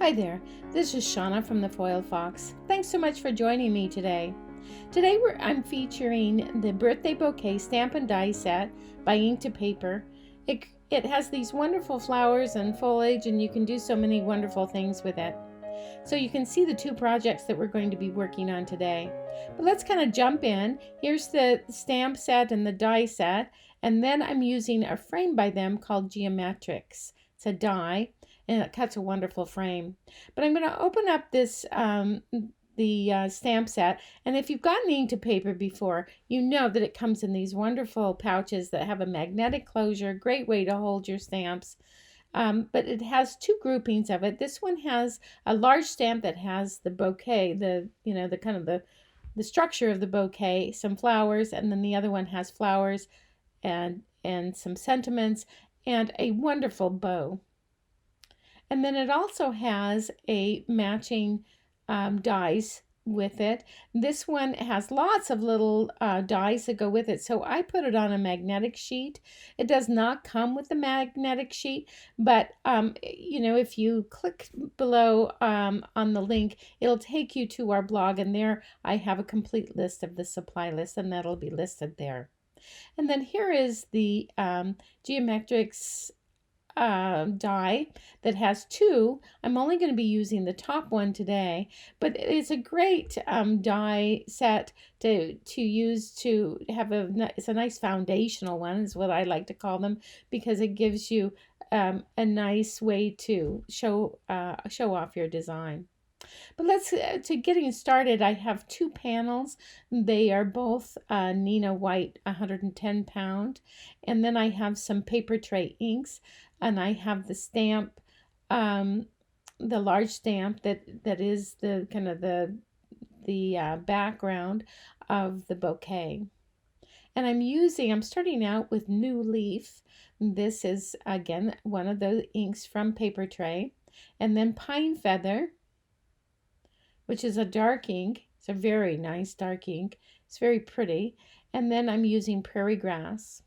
Hi there, this is Shauna from the Foil Fox. Thanks so much for joining me today. I'm featuring the Birthday Bouquet Stamp and Die set by Ink to Paper. It has these wonderful flowers and foliage, and you can do so many wonderful things with it. So you can see the two projects that we're going to be working on today. But let's kind of jump in. Here's the stamp set and the die set, and then I'm using a frame by them called Geometrics. It's a die, and it cuts a wonderful frame. But I'm going to open up this stamp set, and if you've gotten ink to paper before, you know that it comes in these wonderful pouches that have a magnetic closure, great way to hold your stamps. But it has two groupings of it. This one has a large stamp that has the bouquet, the kind of the structure of the bouquet, some flowers, and then the other one has flowers and some sentiments and a wonderful bow. And then it also has a matching dies with it. This one has lots of little dies that go with it, so I put it on a magnetic sheet. It does not come with the magnetic sheet, but if you click below on the link, it'll take you to our blog, and there I have a complete list of the supply list, and that'll be listed there. And then here is the Geometrics die that has two. I'm only going to be using the top one today, but it's a great die set to use to have it's a nice foundational one is what I like to call them, because it gives you a nice way to show off your design. But to getting started, I have two panels. They are both Nina White 110 pound, and then I have some paper tray inks, and I have the stamp, the large stamp that is the kind of the background of the bouquet. And I'm starting out with New Leaf. This is again one of those inks from Paper Tray, and then Pine Feather, which is a dark ink. It's a very nice dark ink. It's very pretty. And then I'm using Prairie Grass.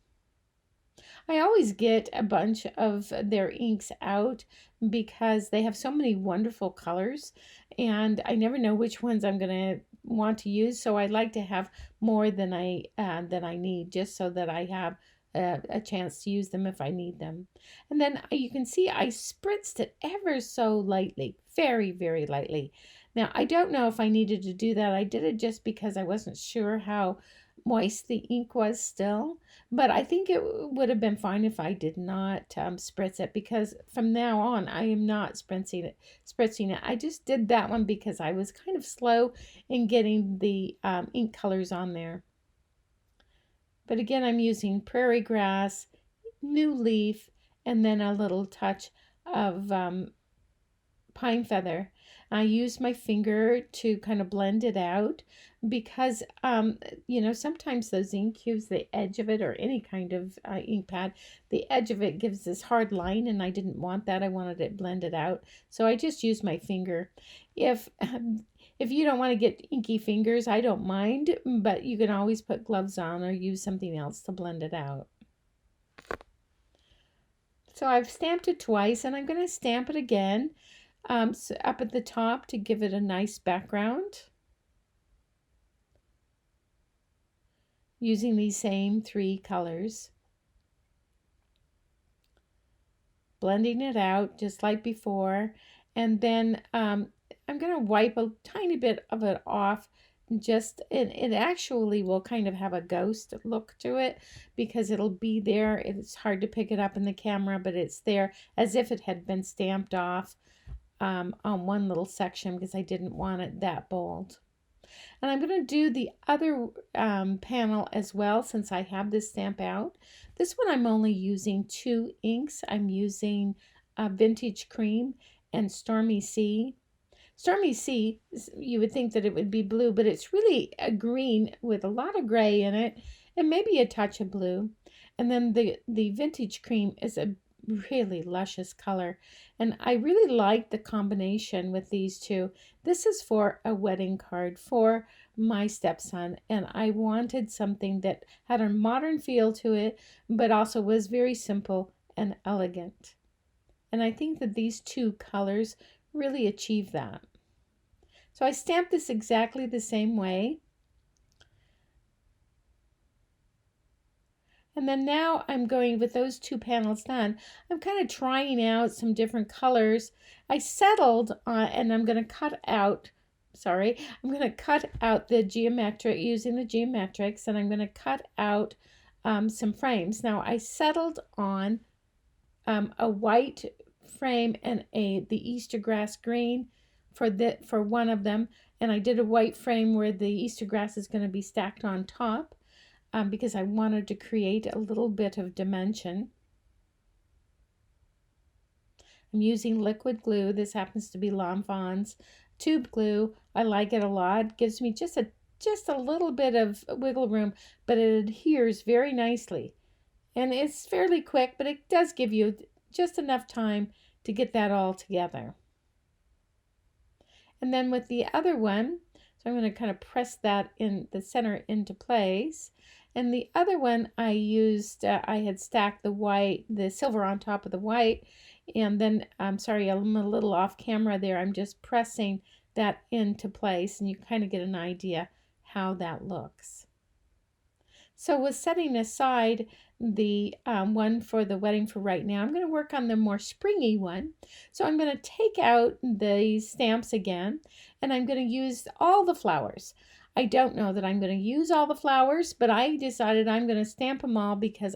I always get a bunch of their inks out because they have so many wonderful colors, and I never know which ones I'm going to want to use, so I like to have more than I need, just so that I have a chance to use them if I need them. And then you can see I spritzed it ever so lightly, very, very lightly. Now, I don't know if I needed to do that. I did it just because I wasn't sure how moist the ink was still, but I think it would have been fine if I did not spritz it, because from now on I am not spritzing it. I just did that one because I was kind of slow in getting the ink colors on there. But again, I'm using Prairie Grass, New Leaf, and then a little touch of Pine Feather. I used my finger to kind of blend it out because, sometimes those ink cubes, the edge of it, or any kind of ink pad, the edge of it gives this hard line, and I didn't want that. I wanted it blended out. So I just used my finger. If you don't want to get inky fingers, I don't mind, but you can always put gloves on or use something else to blend it out. So I've stamped it twice, and I'm going to stamp it again. So up at the top to give it a nice background, using these same three colors, blending it out just like before, and then I'm going to wipe a tiny bit of it off. It actually will kind of have a ghost look to it because it'll be there. It's hard to pick it up in the camera, but it's there as if it had been stamped off on one little section, because I didn't want it that bold. And I'm going to do the other panel as well, since I have this stamp out. This one I'm only using two inks. I'm using Vintage Cream and Stormy Sea. Stormy Sea, you would think that it would be blue, but it's really a green with a lot of gray in it and maybe a touch of blue. And then the Vintage Cream is a really luscious color, and I really like the combination with these two. This is for a wedding card for my stepson, and I wanted something that had a modern feel to it but also was very simple and elegant. And I think that these two colors really achieve that. So I stamped this exactly the same way. And then now I'm going with those two panels done. I'm kind of trying out some different colors. I settled on, and I'm going to cut out, I'm going to cut out the geometric, using the geometrics, and I'm going to cut out some frames. Now I settled on a white frame and the Easter grass green for one of them, and I did a white frame where the Easter grass is going to be stacked on top. Because I wanted to create a little bit of dimension. I'm using liquid glue. This happens to be L'Enfant's tube glue. I like it a lot. It gives me just a little bit of wiggle room, but it adheres very nicely. And it's fairly quick, but it does give you just enough time to get that all together. And then with the other one, so I'm going to kind of press that in the center into place. And the other one I used, I had stacked the silver on top of the white. And then, I'm sorry, I'm a little off camera there. I'm just pressing that into place, and you kind of get an idea how that looks. So with setting aside the one for the wedding for right now, I'm going to work on the more springy one. So I'm going to take out the stamps again, and I'm going to use all the flowers. I don't know that I'm going to use all the flowers, but I decided I'm going to stamp them all because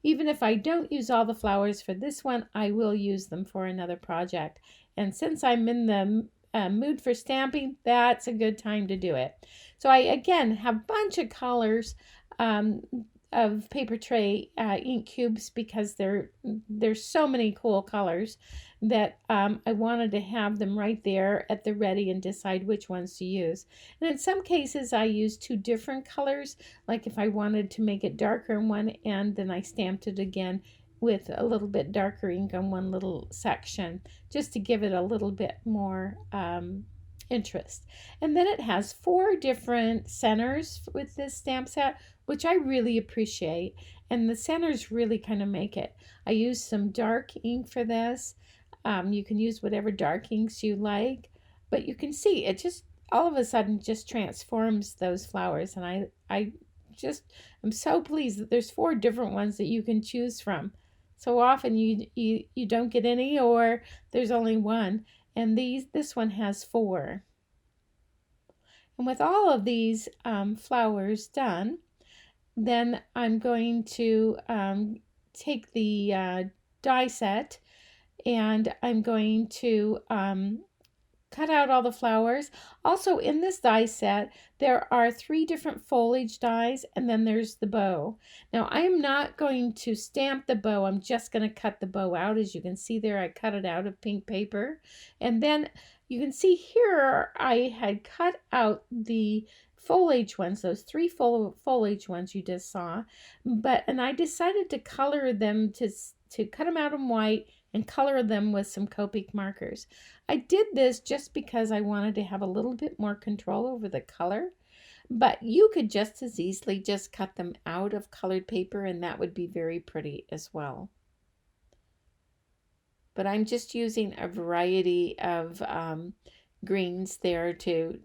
even if I don't use all the flowers for this one, I will use them for another project. And since I'm in the mood for stamping, that's a good time to do it. So I, again, have a bunch of colors of paper tray ink cubes because there's so many cool colors that I wanted to have them right there at the ready and decide which ones to use. And in some cases I used two different colors, like if I wanted to make it darker in one end, then I stamped it again with a little bit darker ink on one little section just to give it a little bit more interest. And then it has 4 different centers with this stamp set, which I really appreciate, and the centers really kind of make it. I used some dark ink for this. You can use whatever dark inks you like, but you can see it just all of a sudden just transforms those flowers, and I'm so pleased that there's 4 different ones that you can choose from. So often you don't get any, or there's only one, and this one has 4. And with all of these flowers done, then I'm going to take the die set, and I'm going to cut out all the flowers. Also in this die set, there are 3 different foliage dies, and then there's the bow. Now I am not going to stamp the bow, I'm just going to cut the bow out. As you can see there, I cut it out of pink paper. And then you can see here I had cut out the foliage ones, those 3 foliage ones you just saw, and I decided to color them, to cut them out in white and color them with some Copic markers. I did this just because I wanted to have a little bit more control over the color, but you could just as easily just cut them out of colored paper, and that would be very pretty as well. But I'm just using a variety of greens there to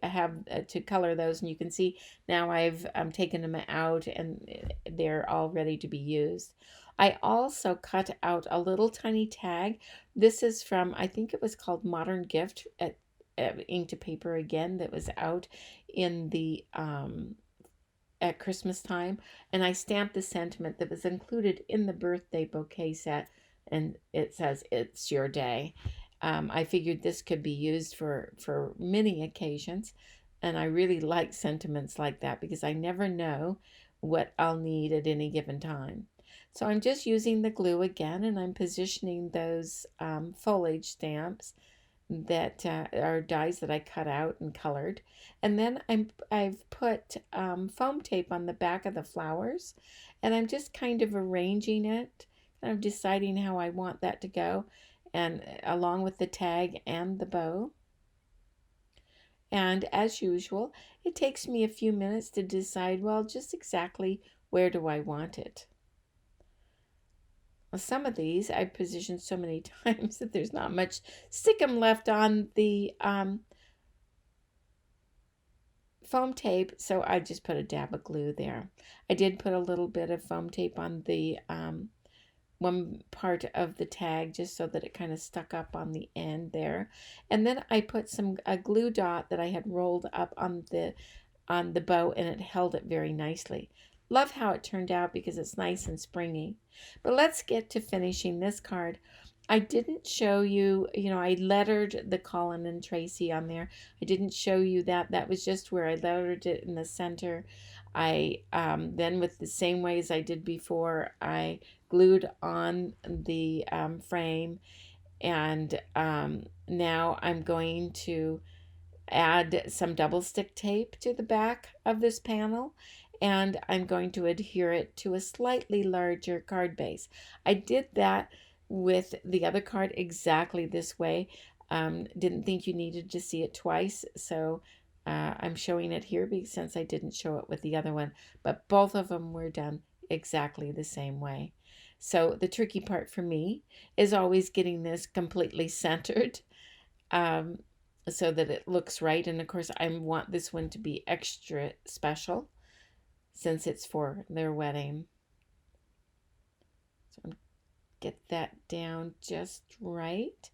have to color those, and you can see now I've taken them out and they're all ready to be used. I also cut out a little tiny tag. This is from, I think it was called Modern Gift at ink to paper again, that was out in the at Christmas time, and I stamped the sentiment that was included in the birthday bouquet set, and it says, "It's your day." I figured this could be used for many occasions, and I really like sentiments like that because I never know what I'll need at any given time. So I'm just using the glue again, and I'm positioning those foliage stamps that are dies that I cut out and colored. And then I've put foam tape on the back of the flowers, and I'm just kind of arranging it, kind of deciding how I want that to go, and along with the tag and the bow. And as usual, it takes me a few minutes to decide, well, just exactly where do I want it. some of these I positioned so many times that there's not much stickum left on the foam tape, so I just put a dab of glue there. I did put a little bit of foam tape on the one part of the tag just so that it kind of stuck up on the end there, and then I put a glue dot that I had rolled up on the bow, and it held it very nicely. Love how it turned out because it's nice and springy. But let's get to finishing this card. I didn't show you, I lettered the Colin and Tracy on there. I didn't show you that. That was just where I lettered it in the center. I then, with the same way as I did before, I glued on the frame, and now I'm going to add some double stick tape to the back of this panel, and I'm going to adhere it to a slightly larger card base. I did that with the other card exactly this way. Didn't think you needed to see it twice, so I'm showing it here since I didn't show it with the other one, but both of them were done exactly the same way. So the tricky part for me is always getting this completely centered, so that it looks right. And of course I want this one to be extra special since it's for their wedding. So I'm get that down just right,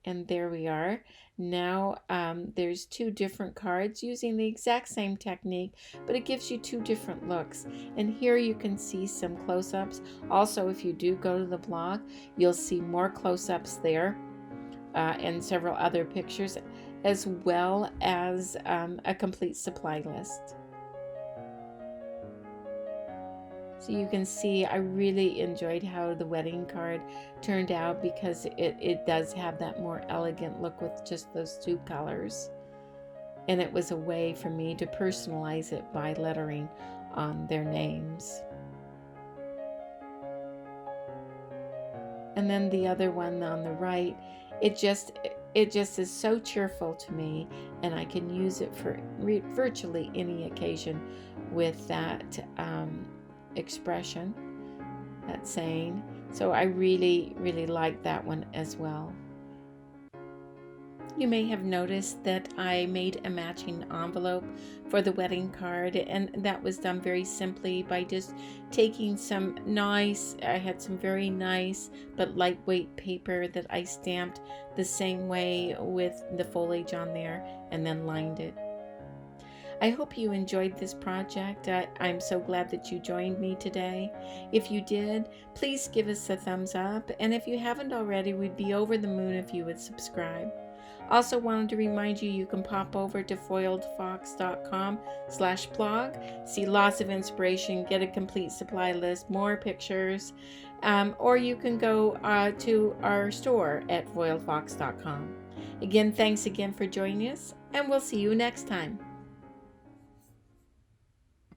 and there we are. Now there's two different cards using the exact same technique, but it gives you two different looks, and here you can see some close-ups. Also, if you do go to the blog, you'll see more close-ups there, and several other pictures, as well as a complete supply list. So you can see I really enjoyed how the wedding card turned out because it does have that more elegant look with just those two colors. And it was a way for me to personalize it by lettering on their names. And then the other one on the right, it just is so cheerful to me, and I can use it for virtually any occasion with that expression, that saying. So I really, really like that one as well. You may have noticed that I made a matching envelope for the wedding card, and that was done very simply by just taking I had some very nice but lightweight paper that I stamped the same way with the foliage on there and then lined it. I hope you enjoyed this project. I'm so glad that you joined me today. If you did, please give us a thumbs up, and if you haven't already, we'd be over the moon if you would subscribe. Also wanted to remind you, you can pop over to foiledfox.com/blog, see lots of inspiration, get a complete supply list, more pictures, or you can go to our store at foiledfox.com. Again, thanks again for joining us, and we'll see you next time.